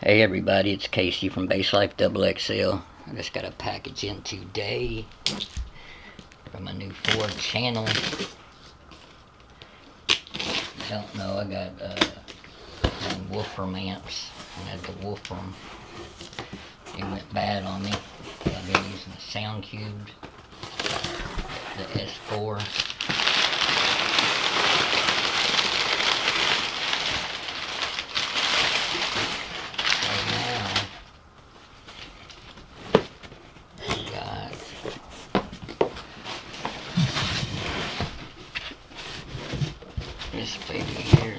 Hey everybody, it's Casey from Base Life XXL. I just got a package in today from my new Ford channel. I don't know, I got Wolfram amps. I had the Wolfram. It went bad on me. I've been using the Sound Cubed, the S4. This baby here.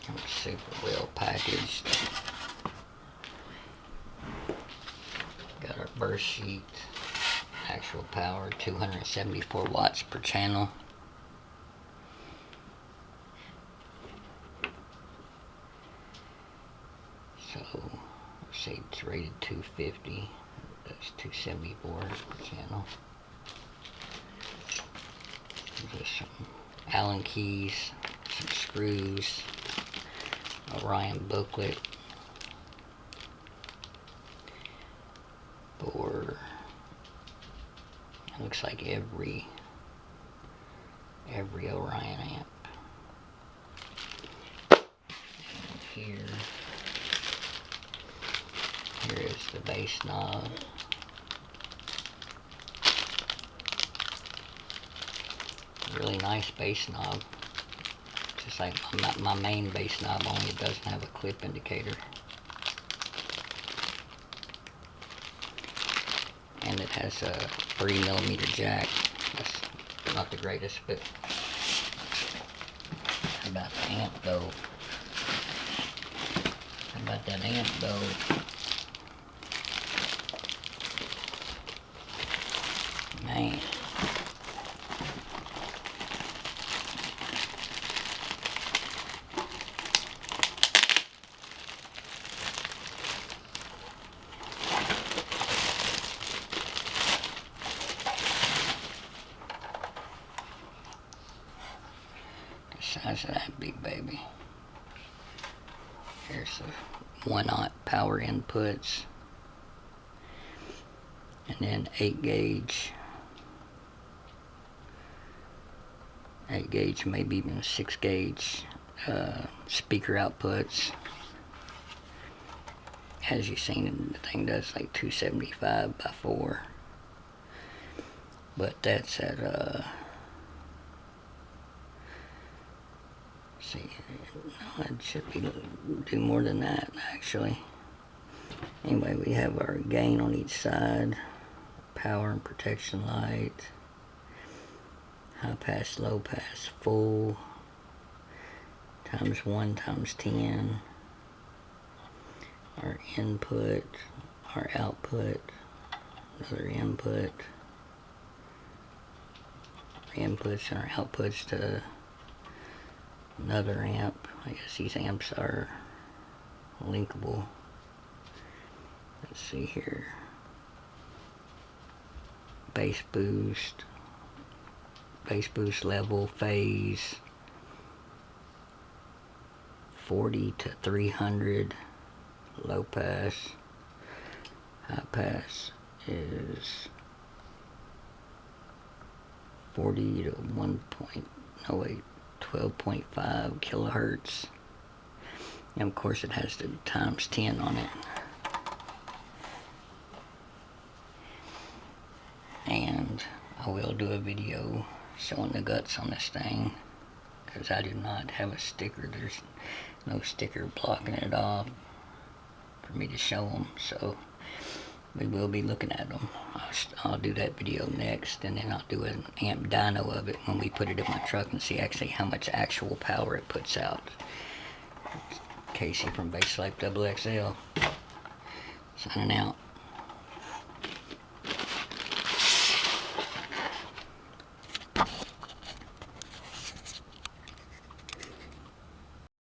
I'm super well packaged. Got our birthsheet. Actual power 274 watts per channel. So, say it's rated 250, that's 274 per channel. There's some Allen keys, some screws, Orion booklet for, it looks like every Orion amp. And here is the bass knob. Really nice bass knob. Just like my main bass knob, only it doesn't have a clip indicator. And it has a 3mm jack. That's not the greatest, but how about the amp though? How about that amp though? Man. The size of that big baby. Here's the 1-aught power inputs. And then 8 gauge, maybe even 6 gauge speaker outputs. As you've seen, the thing does like 275 by 4, but that's at see, no, it should be do more than that actually. Anyway, we have our gain on each side, power and protection light, high pass, low pass, full, ×1, ×10, our input, our output, another input, our inputs and our outputs to another amp. I guess these amps are linkable. Let's see here. Bass boost level, phase 40 to 300, low pass. High pass is 40 to 12.5 kilohertz. And of course it has the ×10 on it. And I will do a video showing the guts on this thing, because I do not have a sticker. There's no sticker blocking it off for me to show them, so we will be looking at them. I'll do that video next, and then I'll do an amp dyno of it when we put it in my truck and see actually how much actual power it puts out. Casey from Base Life XXL signing out.